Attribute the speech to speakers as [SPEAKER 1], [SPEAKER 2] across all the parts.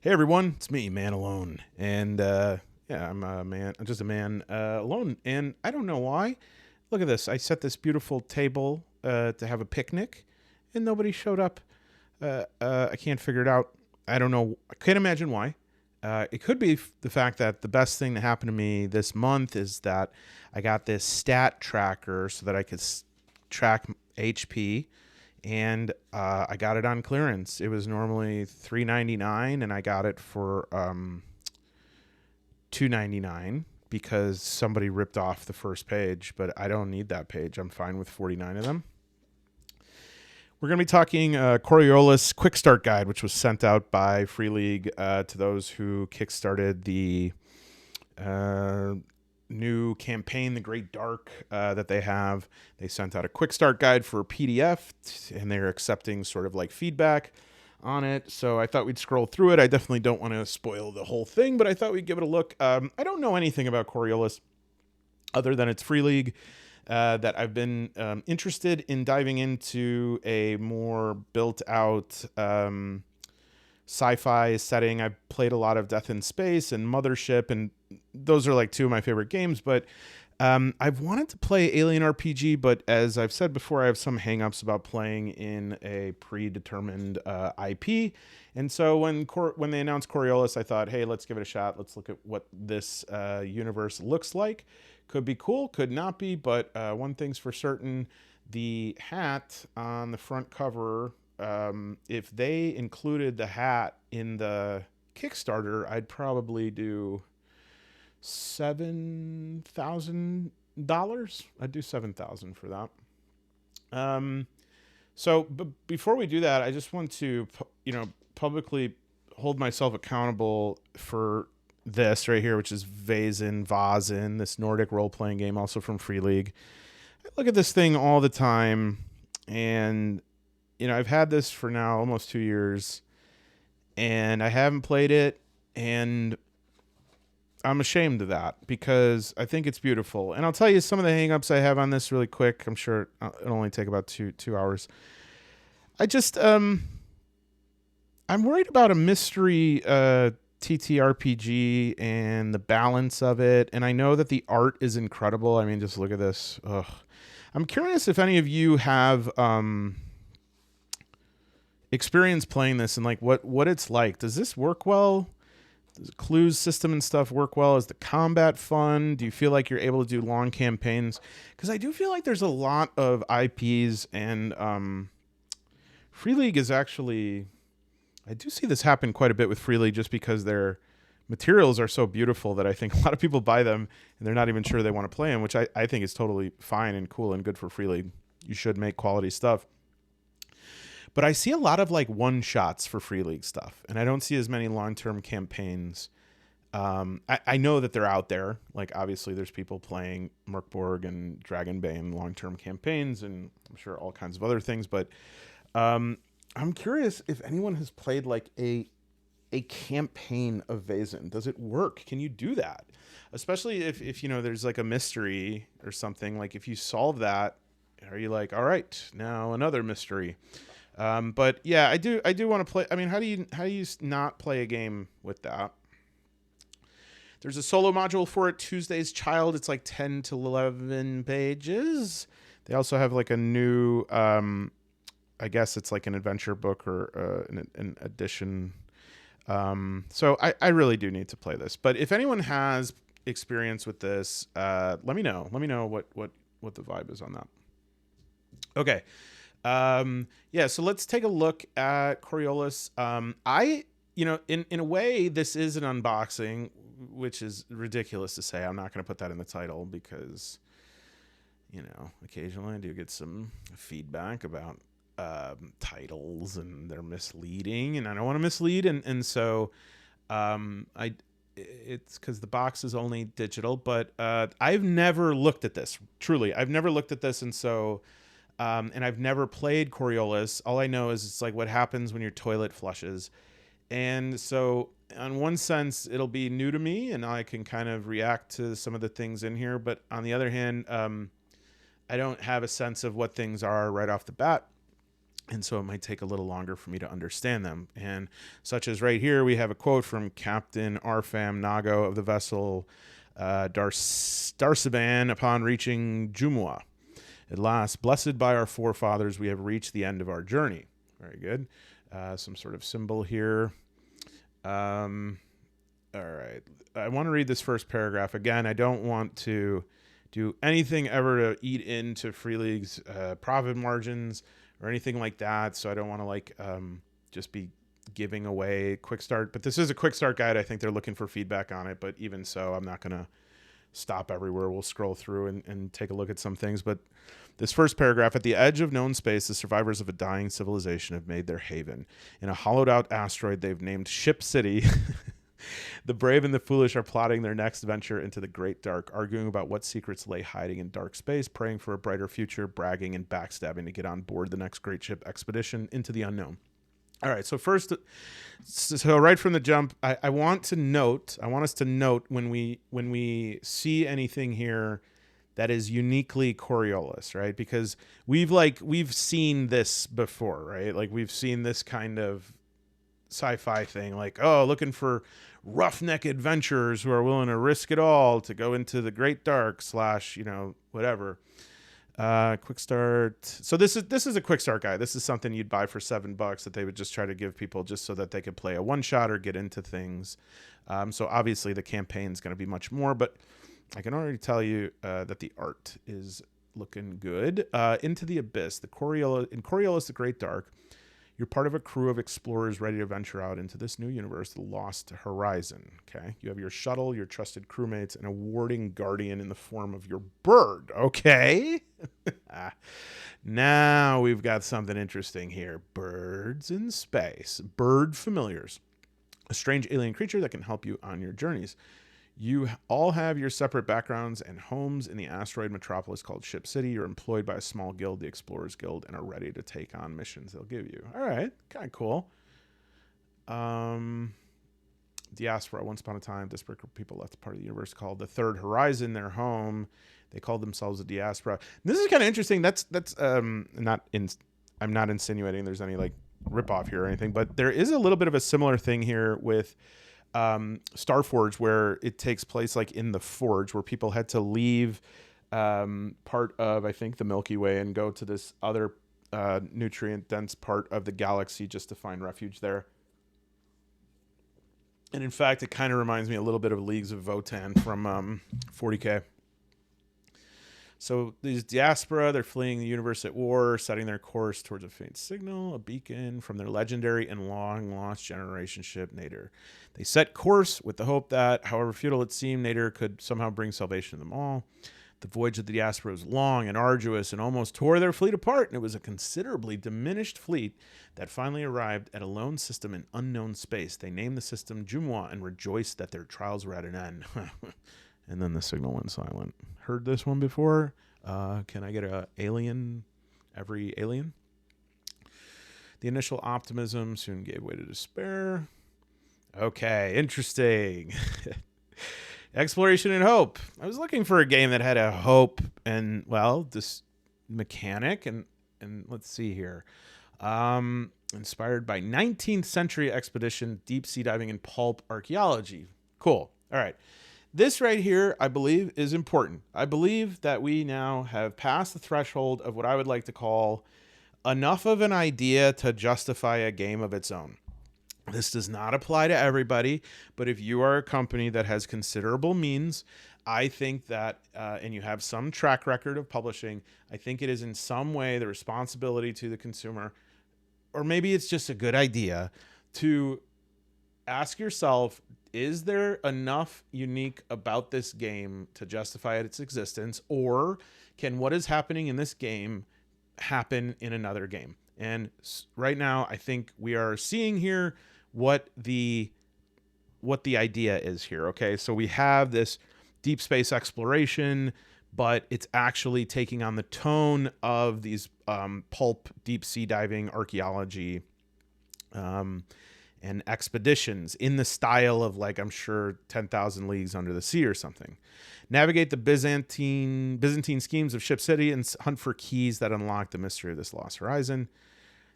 [SPEAKER 1] Hey everyone, it's me, man alone, and yeah, I'm a man. I'm just a man alone, and I don't know why. Look at this. I set this beautiful table to have a picnic, and nobody showed up. I can't figure it out. I don't know. I can't imagine why. It could be the fact that the best thing that happened to me this month is that I got this stat tracker so that I could track HP, and I got it on clearance. It was normally $3.99, and I got it for $2.99 because somebody ripped off the first page. But I don't need that page. I'm fine with 49 of them. We're going to be talking Coriolis Quickstart Guide, which was sent out by Free League to those who kickstarted the new campaign, The Great Dark, that they have. They sent out a Quickstart Guide for PDF, and they're accepting sort of like feedback on it. So I thought we'd scroll through it. I definitely don't want to spoil the whole thing, but I thought we'd give it a look. I don't know anything about Coriolis other than it's Free League. That I've been interested in diving into a more built-out sci-fi setting. I've played a lot of Death in Space and Mothership, and those are like two of my favorite games. But I've wanted to play Alien RPG, but as I've said before, I have some hangups about playing in a predetermined IP. And so when they announced Coriolis, I thought, hey, let's give it a shot. Let's look at what this universe looks like. Could be cool, could not be, but one thing's for certain, the hat on the front cover, if they included the hat in the Kickstarter, I'd probably do $7,000. I'd do $7,000 for that. But before we do that, I just want to, publicly hold myself accountable for this right here, which is Vaesen, this Nordic role-playing game, also from Free League. I look at this thing all the time, and I've had this for now almost 2 years, and I haven't played it, and I'm ashamed of that because I think it's beautiful. And I'll tell you some of the hangups I have on this really quick. I'm sure it'll only take about two hours. I just I'm worried about a mystery TTRPG and the balance of it. And I know that the art is incredible. I mean, just look at this. Ugh. I'm curious if any of you have experience playing this and like what it's like. Does this work well? Does the clues system and stuff work well? Is the combat fun? Do you feel like you're able to do long campaigns? Because I do feel like there's a lot of IPs, and Free League is actually... I do see this happen quite a bit with Free League just because their materials are so beautiful that I think a lot of people buy them and they're not even sure they want to play them, which I think is totally fine and cool and good for Free League. You should make quality stuff. But I see a lot of like one-shots for Free League stuff, and I don't see as many long-term campaigns. I know that they're out there. Like, obviously, there's people playing Merkborg and Dragonbane long-term campaigns, and I'm sure all kinds of other things, but... I'm curious if anyone has played like a campaign of Vaesen. Does it work? Can you do that? Especially if there's like a mystery or something. Like if you solve that, are you like, all right, now another mystery? But yeah, I do want to play. I mean, how do you not play a game with that? There's a solo module for it, Tuesday's Child. It's like 10 to 11 pages. They also have like a new I guess it's like an adventure book or an edition. So I really do need to play this. But if anyone has experience with this, let me know. Let me know what the vibe is on that. Okay. Yeah, so let's take a look at Coriolis. In a way, this is an unboxing, which is ridiculous to say. I'm not going to put that in the title because, occasionally I do get some feedback about titles and they're misleading, and I don't want to mislead, and so it's because the box is only digital, but I've never looked at this. Truly, I've never looked at this, and so and I've never played Coriolis. All I know is it's like what happens when your toilet flushes, and so on one sense it'll be new to me and I can kind of react to some of the things in here, but on the other hand, I don't have a sense of what things are right off the bat. And so it might take a little longer for me to understand them. And such as right here, we have a quote from Captain Arfam Nago of the vessel Darsaban upon reaching Jumua. At last, blessed by our forefathers, we have reached the end of our journey. Very good. Some sort of symbol here. All right. I want to read this first paragraph. Again, I don't want to do anything ever to eat into Free League's profit margins or anything like that. So I don't want to just be giving away Quickstart. But this is a Quickstart guide. I think they're looking for feedback on it. But even so, I'm not going to stop everywhere. We'll scroll through and take a look at some things. But this first paragraph, at the edge of known space, the survivors of a dying civilization have made their haven. In a hollowed out asteroid they've named Ship City, the brave and the foolish are plotting their next venture into the great dark, arguing about what secrets lay hiding in dark space, praying for a brighter future, bragging and backstabbing to get on board the next great ship expedition into the unknown. All right, so right from the jump, I want us to note when we see anything here that is uniquely Coriolis, right? Because we've seen this before, right? Like we've seen this kind of sci-fi thing, like, oh, looking for roughneck adventurers who are willing to risk it all to go into the great dark / whatever. Quickstart. So this is a Quickstart guide. This is something you'd buy for $7 that they would just try to give people just so that they could play a one shot or get into things. So obviously the campaign is going to be much more, but I can already tell you that the art is looking good. Into the Abyss, in Coriolis, the Great Dark, you're part of a crew of explorers ready to venture out into this new universe, the Lost Horizon. Okay, you have your shuttle, your trusted crewmates, and a warding guardian in the form of your bird. Okay, now we've got something interesting here. Birds in space, bird familiars, a strange alien creature that can help you on your journeys. You all have your separate backgrounds and homes in the asteroid metropolis called Ship City. You're employed by a small guild, the Explorers Guild, and are ready to take on missions they'll give you. All right, kind of cool. Diaspora. Once upon a time, disparate group of people left a part of the universe called the Third Horizon their home. They called themselves a diaspora. This is kind of interesting. I'm not insinuating there's any ripoff here or anything, but there is a little bit of a similar thing here with Starforge, where it takes place in the Forge, where people had to leave part of, I think, the Milky Way and go to this other nutrient dense part of the galaxy just to find refuge there. And in fact, it kind of reminds me a little bit of Leagues of Votan from 40K. So these diaspora, they're fleeing the universe at war, setting their course towards a faint signal, a beacon from their legendary and long-lost generation ship, Nadir. They set course with the hope that, however futile it seemed, Nadir could somehow bring salvation to them all. The voyage of the diaspora was long and arduous and almost tore their fleet apart, and it was a considerably diminished fleet that finally arrived at a lone system in unknown space. They named the system Jumwa and rejoiced that their trials were at an end. And then the signal went silent. Heard this one before? Can I get every alien? The initial optimism soon gave way to despair. Okay, interesting. Exploration and hope. I was looking for a game that had a hope and, this mechanic. And let's see here. Inspired by 19th century expedition, deep sea diving, and pulp archaeology. Cool. All right. This right here, I believe, is important. I believe that we now have passed the threshold of what I would like to call enough of an idea to justify a game of its own. This does not apply to everybody, but if you are a company that has considerable means, I think that, and you have some track record of publishing, I think it is in some way the responsibility to the consumer, or maybe it's just a good idea, to ask yourself, is there enough unique about this game to justify its existence, or can what is happening in this game happen in another game? And right now, I think we are seeing here what the idea is here. Okay, so we have this deep space exploration, but it's actually taking on the tone of these pulp deep sea diving archaeology and expeditions in the style of, I'm sure, 10,000 Leagues Under the Sea or something. Navigate the Byzantine schemes of Ship City and hunt for keys that unlock the mystery of this lost horizon.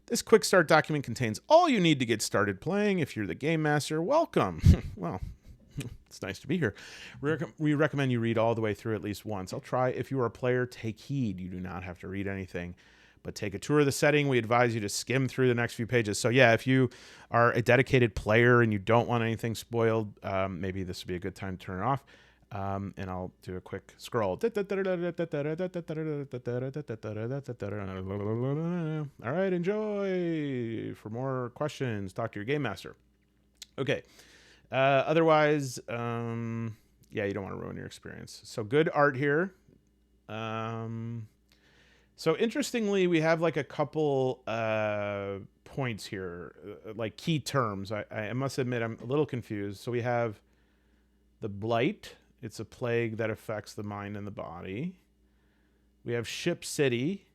[SPEAKER 1] This quick start document contains all you need to get started playing. If you're the game master, welcome. Well, it's nice to be here. We recommend you read all the way through at least once. I'll try. If you are a player, take heed. You do not have to read anything, but take a tour of the setting. We advise you to skim through the next few pages. So yeah, if you are a dedicated player and you don't want anything spoiled, maybe this would be a good time to turn it off. And I'll do a quick scroll. All right, enjoy. For more questions, talk to your game master. Okay. Otherwise, yeah, you don't want to ruin your experience. So good art here. So interestingly, we have like a couple points here, like key terms. I must admit, I'm a little confused. So we have the blight. It's a plague that affects the mind and the body. We have Ship City.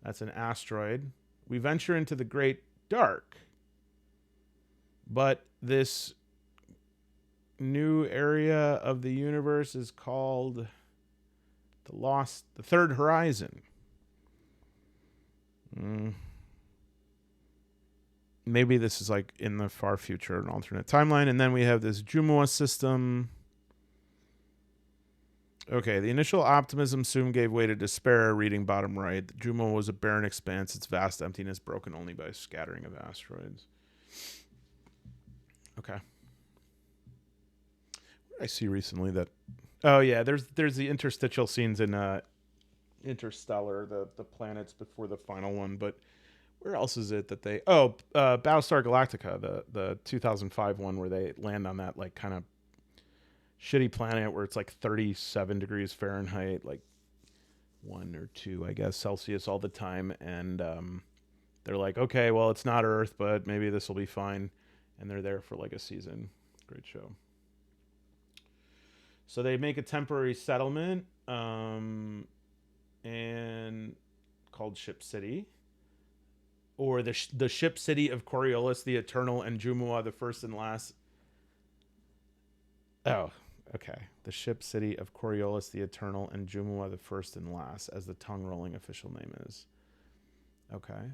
[SPEAKER 1] That's an asteroid. We venture into the Great Dark. But this new area of the universe is called the Third Horizon. Maybe this is like in the far future, an alternate timeline. And then we have this Jumua system. Okay, the initial optimism soon gave way to despair, reading bottom right. The Jumua was a barren expanse, its vast emptiness broken only by a scattering of asteroids. Okay. What did I see recently that... Oh, yeah, there's the interstitial scenes in Interstellar, the planets before the final one, but where else is it that they... Oh, Battlestar Galactica, the 2005 one where they land on that, like, kind of shitty planet where it's like 37 degrees Fahrenheit, like 1 or 2, I guess, Celsius all the time. And they're like, okay, well, it's not Earth, but maybe this will be fine. And they're there for like a season. Great show. So they make a temporary settlement and called Ship City. Or the Ship City of Coriolis, the Eternal, and Jumua, the first and last. Oh, okay. The Ship City of Coriolis, the Eternal, and Jumua, the first and last, as the tongue-rolling official name is. Okay.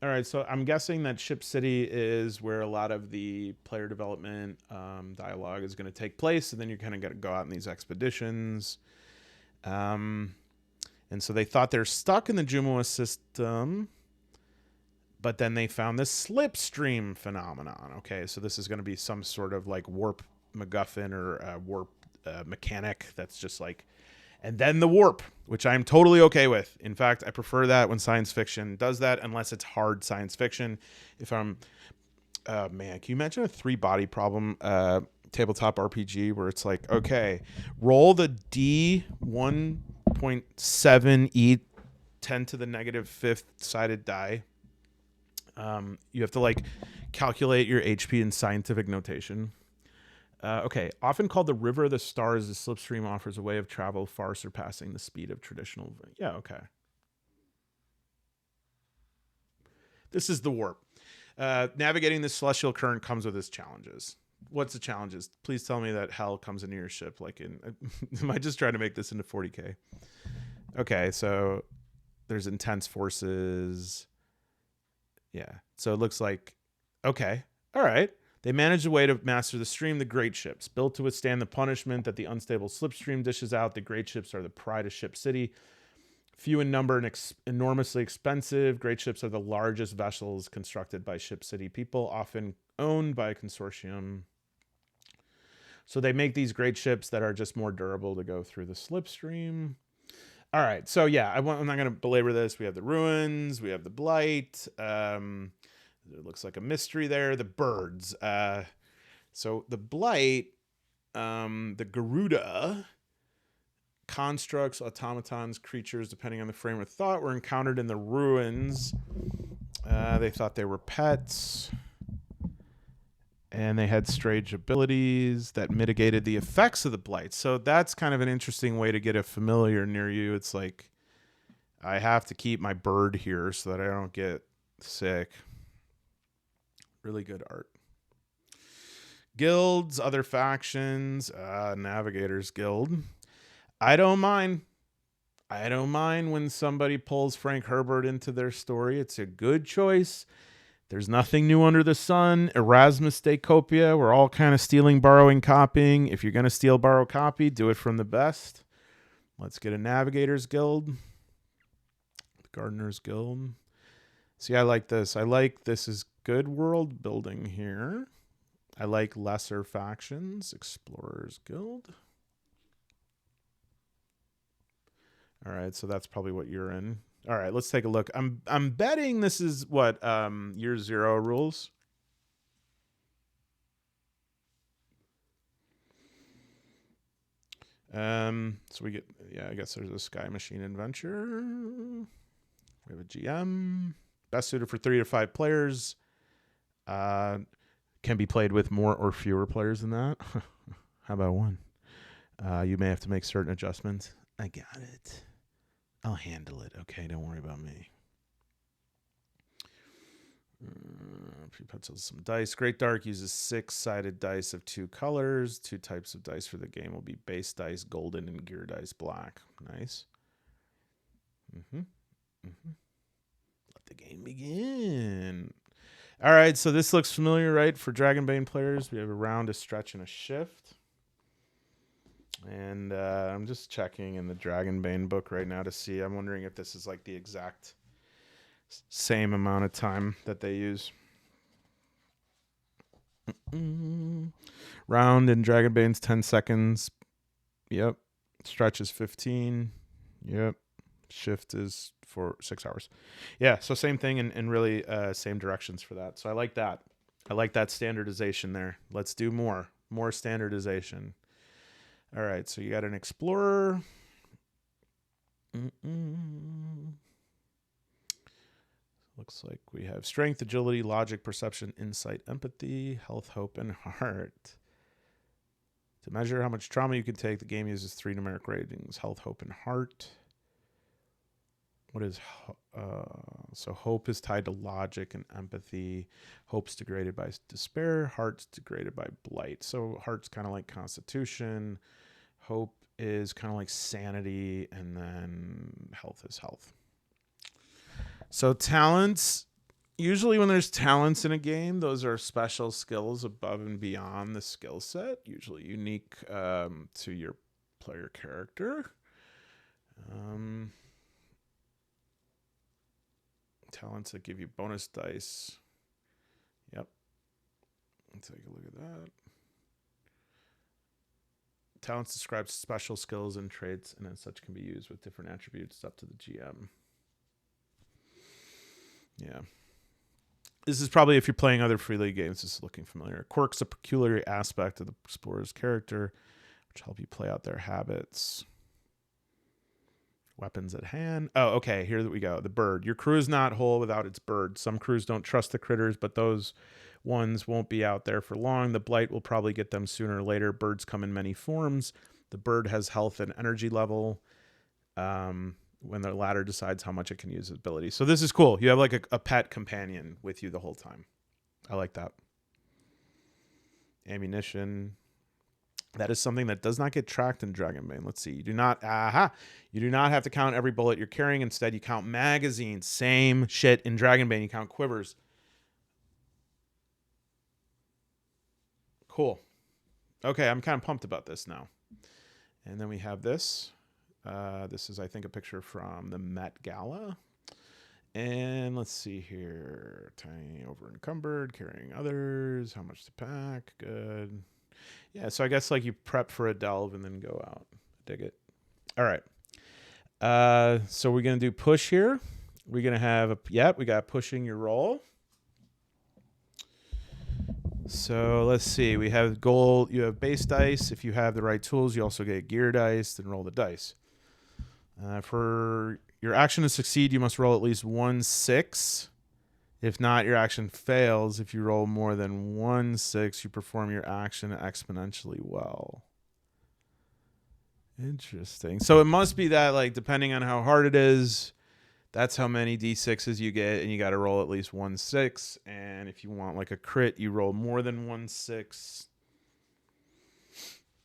[SPEAKER 1] All right, so I'm guessing that Ship City is where a lot of the player development dialogue is going to take place, and then you're kind of going to go out on these expeditions. And so they thought they're stuck in the Jumua system, but then they found this slipstream phenomenon. Okay, so this is going to be some sort of like warp MacGuffin or warp mechanic that's just like... And then the warp, which I'm totally okay with. In fact, I prefer that when science fiction does that, unless it's hard science fiction. If I'm... man, can you imagine a 3-body problem tabletop RPG where it's like, okay, roll the D 1.7 E 10 to the negative 5th sided die. You have to like calculate your HP in scientific notation. Okay, often called the River of the Stars, the slipstream offers a way of travel far surpassing the speed of traditional... Yeah, okay. This is the warp. Navigating this celestial current comes with its challenges. What's the challenges? Please tell me that hell comes into your ship. Like in... Am I just trying to make this into 40K? Okay, so there's intense forces. Yeah, so it looks like... Okay, all right. They managed a way to master the stream, the great ships. Built to withstand the punishment that the unstable slipstream dishes out, the great ships are the pride of Ship City. Few in number and enormously expensive, great ships are the largest vessels constructed by Ship City people, often owned by a consortium. So they make these great ships that are just more durable to go through the slipstream. All right, so yeah, I'm not going to belabor this. We have the ruins, we have the blight. It looks like a mystery there. The birds. So the blight, the Garuda, constructs, automatons, creatures, depending on the frame of thought, were encountered in the ruins. They thought they were pets. And they had strange abilities that mitigated the effects of the blight. So that's kind of an interesting way to get a familiar near you. It's like, I have to keep my bird here so that I don't get sick. Really good art. Guilds, other factions, Navigators Guild. I don't mind. I don't mind when somebody pulls Frank Herbert into their story. It's a good choice. There's nothing new under the sun. Erasmus de Copia. We're all kind of stealing, borrowing, copying. If you're going to steal, borrow, copy, do it from the best. Let's get a Navigators Guild. The Gardeners Guild. See, I like this. This is good world building here. I like lesser factions. Explorers Guild. All right, so that's probably what you're in. All right, let's take a look. I'm betting this is what year 0 rules. So we get, I guess there's a Sky Machine Adventure. We have a GM. Best suited for 3 to 5 players. Can be played with more or fewer players than that. How about 1? You may have to make certain adjustments. I got it. I'll handle it. Okay, don't worry about me. Few pencils, some dice. Great Dark uses 6-sided dice of 2 colors. 2 types of dice for the game will be base dice, golden, and gear dice, black. Nice. Let the game begin. All right, so this looks familiar, right? For Dragonbane players, we have a round, a stretch, and a shift. And I'm just checking in the Dragonbane book right now to see. I'm wondering if this is like the exact same amount of time that they use. Round in Dragonbane's 10 seconds. Yep. Stretch is 15. Yep. Shift is for 6 hours. Yeah, so same thing and really same directions for that. So I like that. I like that standardization there. Let's do more standardization. All right, so you got an explorer. Looks like we have strength, agility, logic, perception, insight, empathy, health, hope, and heart. To measure how much trauma you can take, the game uses 3 numeric ratings: health, hope, and heart. What is so hope is tied to logic and empathy. Hope's degraded by despair. Heart's degraded by blight. So heart's kind of like constitution. Hope is kind of like sanity, and then health is health. So talents, usually when there's talents in a game, those are special skills above and beyond the skill set, usually unique to your player character. Talents that give you bonus dice. Yep. Let's take a look at that. Talents describe special skills and traits, and as such can be used with different attributes up to the GM. Yeah. This is probably, if you're playing other Free League games, this is looking familiar. Quirk's a peculiar aspect of the explorer's character, which help you play out their habits. Weapons at hand. Oh, okay. Here we go. The bird. Your crew is not whole without its bird. Some crews don't trust the critters, but those ones won't be out there for long. The blight will probably get them sooner or later. Birds come in many forms. The bird has health and energy level. When the latter decides how much it can use its ability. So this is cool. You have like a pet companion with you the whole time. I like that. Ammunition. That is something that does not get tracked in Dragonbane. Let's see. You do not have to count every bullet you're carrying. Instead, you count magazines. Same shit in Dragonbane. You count quivers. Cool. Okay, I'm kind of pumped about this now. And then we have this. This is, I think, a picture from the Met Gala. And let's see here. Tiny, over encumbered, carrying others. How much to pack? Good. Yeah, so I guess like you prep for a delve and then go out. Dig it. All right. So we're going to do push here. We're going to have, we got pushing your roll. So let's see. We have gold. You have base dice. If you have the right tools, you also get gear dice. Then roll the dice. For your action to succeed, you must roll at least 1/6. If not, your action fails. If you roll more than 1/6, you perform your action exponentially well. Interesting. So it must be that, like, depending on how hard it is, that's how many D6s you get, and you got to roll at least 1/6. And if you want like a crit, you roll more than 1/6.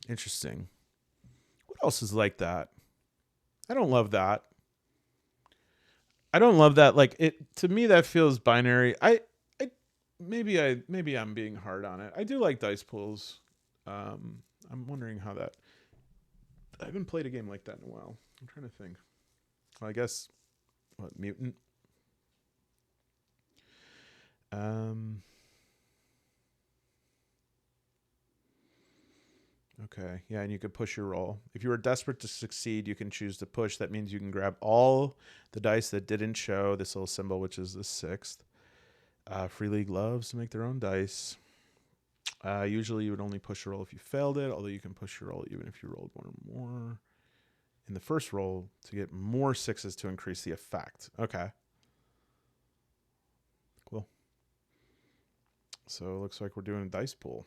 [SPEAKER 1] Interesting. What else is like that? I don't love that. I don't love that. Like it to me, that feels binary. I maybe I'm being hard on it. I do like dice pools. I'm wondering how that. I haven't played a game like that in a while. I'm trying to think. Well, I guess what mutant. Okay. Yeah, and you could push your roll. If you were desperate to succeed, you can choose to push. That means you can grab all the dice that didn't show this little symbol, which is the sixth. Free League loves to make their own dice. Usually you would only push a roll if you failed it, although you can push your roll even if you rolled one or more in the first roll to get more sixes to increase the effect. Okay. Cool. So it looks like we're doing a dice pool.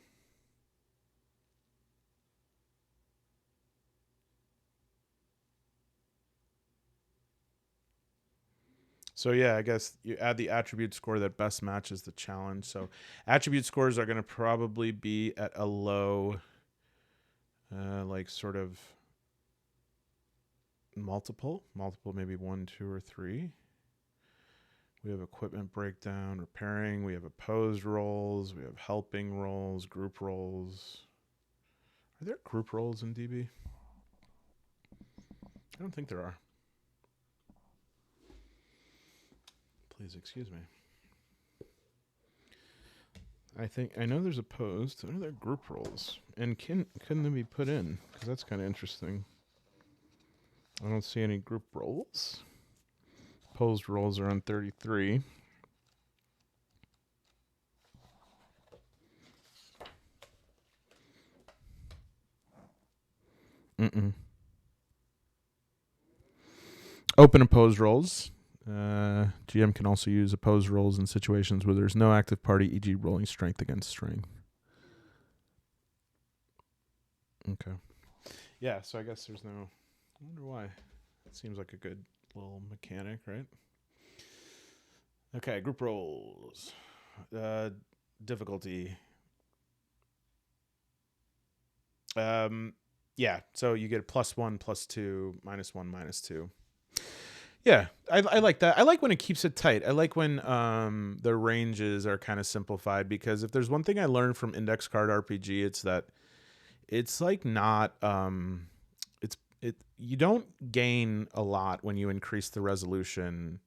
[SPEAKER 1] So yeah, I guess you add the attribute score that best matches the challenge. So attribute scores are going to probably be at a low, like sort of multiple, maybe 1, 2, or 3. We have equipment breakdown, repairing. We have opposed rolls. We have helping rolls, group rolls. Are there group rolls in DB? I don't think there are. Please excuse me. I know there's opposed. I know there are group rolls. And couldn't they be put in? Because that's kind of interesting. I don't see any group rolls. Opposed rolls are on 33. Open opposed rolls. GM can also use opposed rolls in situations where there's no active party, e.g. rolling strength against strength. Okay. Yeah, so I guess there's no... I wonder why. It seems like a good little mechanic, right? Okay, group rolls. Difficulty. Yeah, so you get a +1, +2, -1, -2. Yeah, I like that. I like when it keeps it tight. I like when the ranges are kind of simplified, because if there's one thing I learned from index card RPG, it's that it's like not you don't gain a lot when you increase the resolution.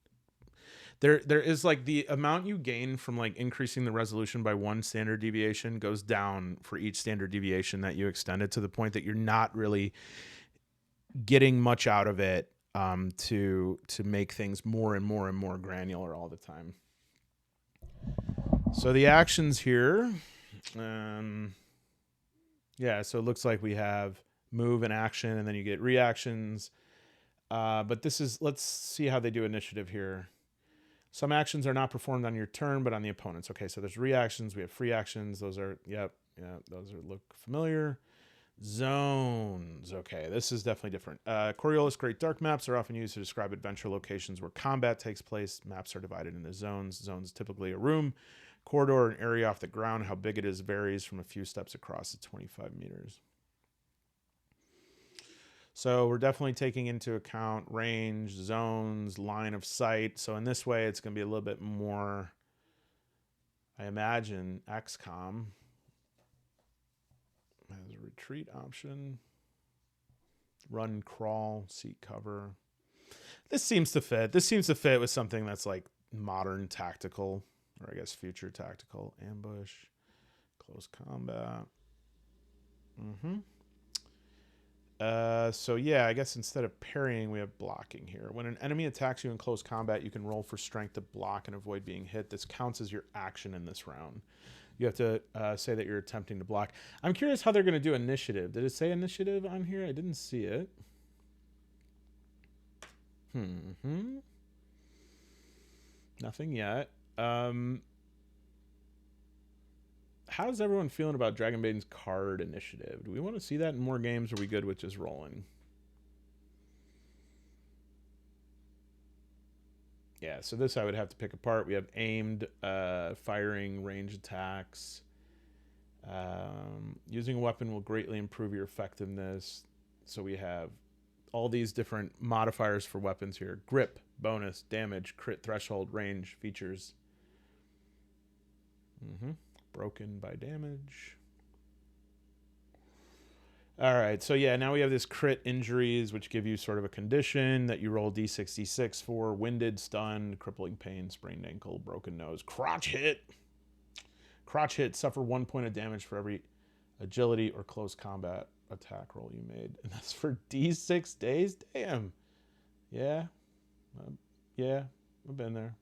[SPEAKER 1] There is like the amount you gain from like increasing the resolution by 1 standard deviation goes down for each standard deviation that you extend it, to the point that you're not really getting much out of it to make things more and more and more granular all the time. So the actions here, yeah, so it looks like we have move and action, and then you get reactions. But this is, let's see how they do initiative here. Some actions are not performed on your turn, but on the opponent's. Okay, so there's reactions. We have free actions. Those are, those look familiar. Zones. Okay, this is definitely different. Coriolis Great Dark maps are often used to describe adventure locations where combat takes place. Maps are divided into zones. Zones typically a room, corridor, an area off the ground. How big it is varies from a few steps across to 25 meters. So we're definitely taking into account range, zones, line of sight. So in this way, it's going to be a little bit more, I imagine, XCOM. Has a retreat option. Run, crawl, seek cover. This seems to fit. This seems to fit with something that's like modern tactical, or I guess future tactical. Ambush, close combat. So yeah, I guess instead of parrying, we have blocking here. When an enemy attacks you in close combat, you can roll for strength to block and avoid being hit. This counts as your action in this round. You have to say that you're attempting to block. I'm curious how they're going to do initiative. Did it say initiative on here? I didn't see it. Nothing yet. How's everyone feeling about Dragon Maiden's card initiative? Do we want to see that in more games, or are we good with just rolling? Yeah, so this I would have to pick apart. We have aimed, firing, range attacks. Using a weapon will greatly improve your effectiveness. So we have all these different modifiers for weapons here. Grip, bonus, damage, crit threshold, range, features. Broken by damage. All right, so yeah, now we have this crit injuries, which give you sort of a condition that you roll d6, d6 for. Winded, stunned, crippling pain, sprained ankle, broken nose, crotch hit. Crotch hit, suffer 1 point of damage for every agility or close combat attack roll you made. And that's for d6 days? Damn. Yeah. Yeah, I've been there.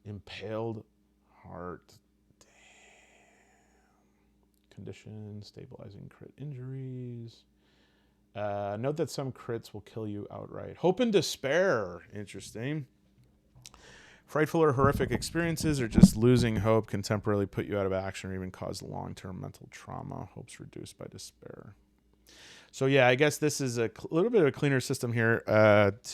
[SPEAKER 1] Impaled heart. Condition, stabilizing crit injuries. Note that some crits will kill you outright. Hope and despair. Interesting. Frightful or horrific experiences or just losing hope can temporarily put you out of action or even cause long-term mental trauma. Hope's reduced by despair. So yeah, I guess this is a little bit of a cleaner system here.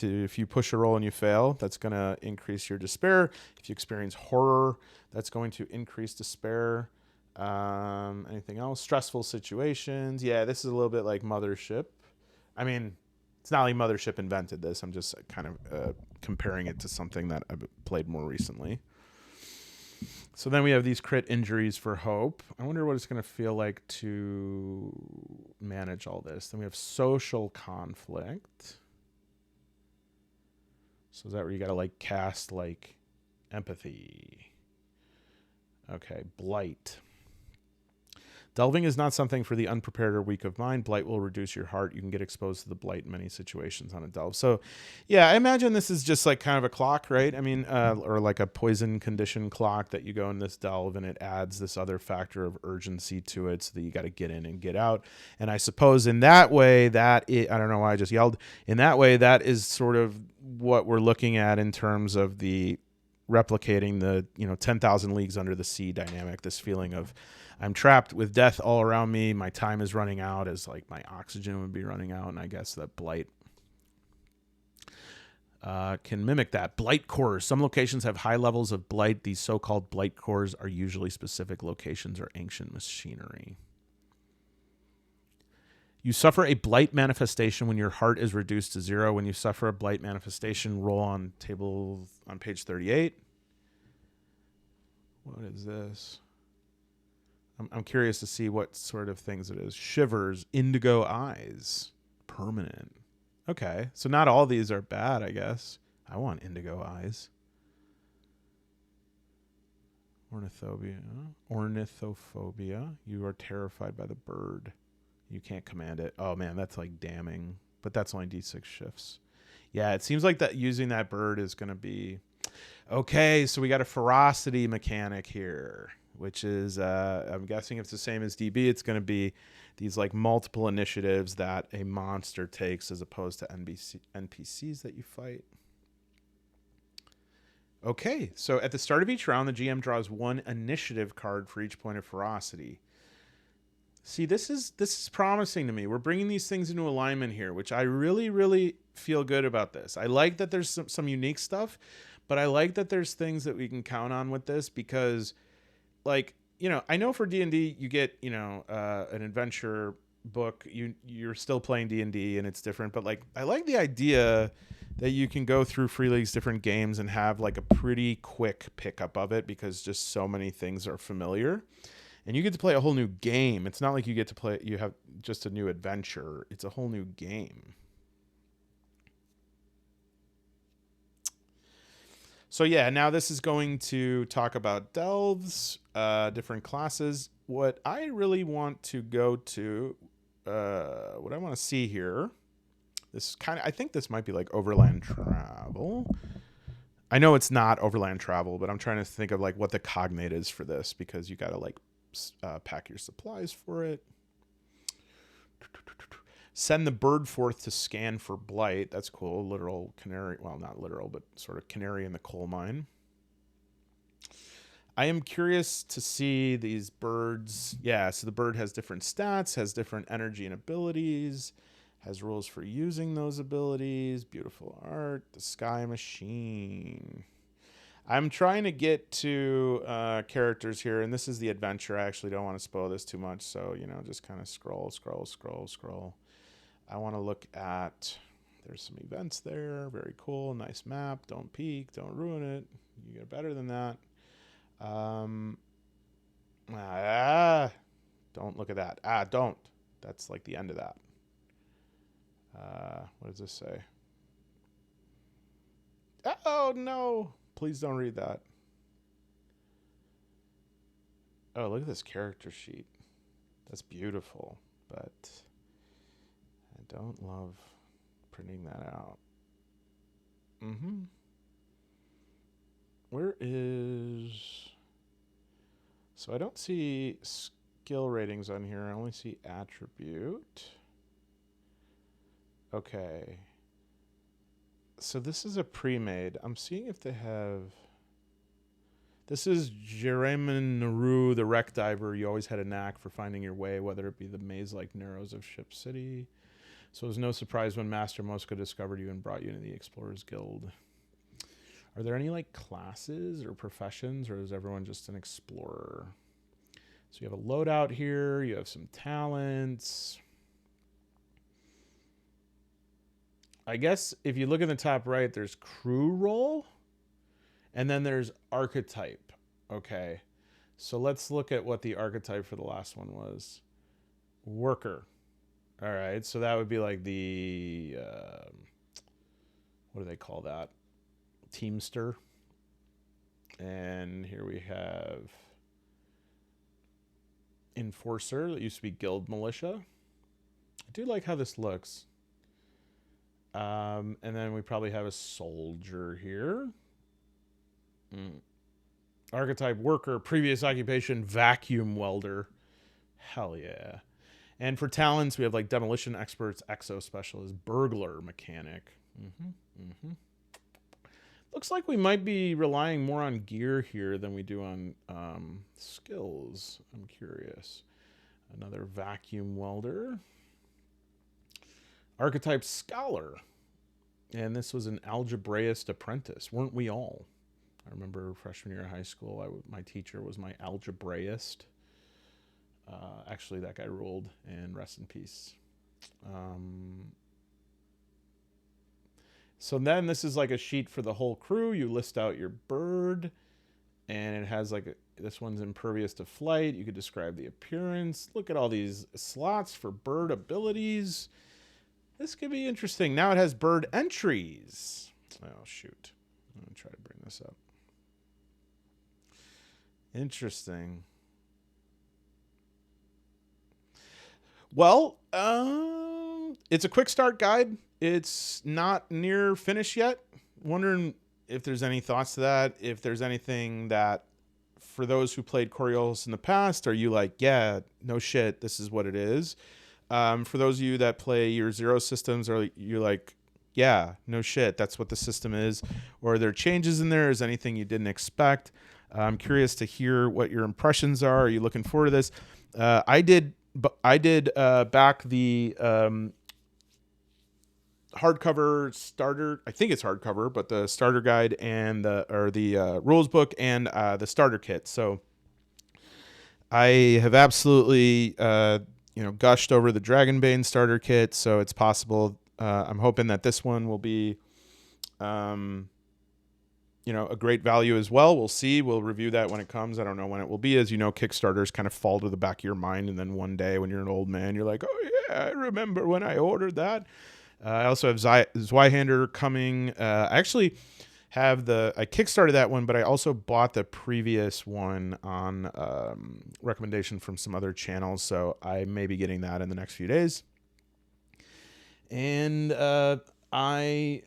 [SPEAKER 1] If you push a roll and you fail, that's going to increase your despair. If you experience horror, that's going to increase despair. Anything else? Stressful situations. Yeah, this is a little bit like Mothership. I mean, it's not like Mothership invented this. I'm just kind of comparing it to something that I've played more recently. So then we have these crit injuries for hope. I wonder what it's going to feel like to manage all this. Then we have social conflict. So is that where you got to like cast like empathy? Okay, blight. Delving is not something for the unprepared or weak of mind. Blight will reduce your heart. You can get exposed to the blight in many situations on a delve. So, yeah, I imagine this is just like kind of a clock, right? I mean, or like a poison condition clock that you go in this delve and it adds this other factor of urgency to it so that you got to get in and get out. And I suppose in that way I don't know why I just yelled. In that way, that is sort of what we're looking at in terms of the replicating the, 10,000 leagues under the sea dynamic, this feeling of I'm trapped with death all around me. My time is running out as like my oxygen would be running out. And I guess that blight can mimic that. Blight cores. Some locations have high levels of blight. These so-called blight cores are usually specific locations or ancient machinery. You suffer a blight manifestation when your heart is reduced to 0. When you suffer a blight manifestation, roll on table on page 38. What is this? I'm curious to see what sort of things it is. Shivers, indigo eyes, permanent. Okay, so not all these are bad, I guess. I want indigo eyes. Ornithophobia. You are terrified by the bird. You can't command it. Oh man, that's like damning. But that's only D6 shifts. Yeah, it seems like that using that bird is going to be... Okay, so we got a ferocity mechanic here, which is, I'm guessing if it's the same as DB, it's going to be these like multiple initiatives that a monster takes as opposed to NPCs that you fight. Okay, so at the start of each round, the GM draws 1 initiative card for each point of ferocity. See, this is promising to me. We're bringing these things into alignment here, which I really, really feel good about this. I like that there's some unique stuff, but I like that there's things that we can count on with this because, like, I know for D&D you get, an adventure book. You're still playing D&D and it's different, but like I like the idea that you can go through Free League's different games and have like a pretty quick pickup of it because just so many things are familiar. And you get to play a whole new game. It's not like you have just a new adventure. It's a whole new game. So yeah, now this is going to talk about delves, different classes. What I really want to go to, what I want to see here, I think this might be like overland travel. I know it's not overland travel, but I'm trying to think of like what the cognate is for this because you got to like pack your supplies for it. Send the bird forth to scan for blight. That's cool. Literal canary. Well, not literal, but sort of canary in the coal mine. I am curious to see these birds. Yeah, so the bird has different stats, has different energy and abilities, has rules for using those abilities. Beautiful art. The sky machine. I'm trying to get to characters here, and this is the adventure. I actually don't want to spoil this too much, so, just kind of scroll. I want to look at, there's some events there. Very cool. Nice map. Don't peek. Don't ruin it. You get better than that. Don't look at that. Don't. That's like the end of that. What does this say? Oh, no. Please don't read that. Oh, look at this character sheet. That's beautiful, but I don't love printing that out. Where is... So I don't see skill ratings on here. I only see attribute. Okay. So this is a pre-made. I'm seeing if they have... This is Jeremy Naru, the wreck diver. You always had a knack for finding your way, whether it be the maze-like narrows of Ship City. So it was no surprise when Master Mosca discovered you and brought you into the Explorers Guild. Are there any like classes or professions, or is everyone just an explorer? So you have a loadout here. You have some talents. I guess if you look in the top right, there's crew role. And then there's archetype. Okay. So let's look at what the archetype for the last one was. Worker. All right. So that would be like the, what do they call that? Teamster. And here we have Enforcer. That used to be Guild Militia. I do like how this looks. And then we probably have a soldier here. Archetype worker, previous occupation, vacuum welder. Hell yeah. And for talents, we have like demolition experts, exo specialist, burglar mechanic. Looks like we might be relying more on gear here than we do on skills. I'm curious. Another vacuum welder. Archetype scholar. And this was an algebraist apprentice. Weren't we all? I remember freshman year of high school, my teacher was my algebraist. Actually, that guy ruled, and rest in peace. So then this is like a sheet for the whole crew. You list out your bird, and it has like, this one's impervious to flight. You could describe the appearance. Look at all these slots for bird abilities. This could be interesting. Now it has bird entries. Oh, shoot. I'm going to try to bring this up. Interesting. Well, it's a quick start guide. It's not near finish yet. Wondering if there's any thoughts to that. If there's anything that, for those who played Coriolis in the past, are you like, yeah, no shit, this is what it is? For those of you that play your Zero systems, are you like, yeah, no shit, that's what the system is? Or are there changes in there? Is anything you didn't expect? I'm curious to hear what your impressions are. Are you looking forward to this? I did back the hardcover starter. I think it's hardcover, but the starter guide and the rules book and the starter kit. So I have absolutely gushed over the Dragonbane starter kit. So it's possible. I'm hoping that this one will be a great value as well. We'll see. We'll review that when it comes. I don't know when it will be. As you know, Kickstarters kind of fall to the back of your mind. And then one day when you're an old man, you're like, oh, yeah, I remember when I ordered that. I also have Zweihander coming. I actually have I Kickstarted that one, but I also bought the previous one on recommendation from some other channels. So I may be getting that in the next few days. And I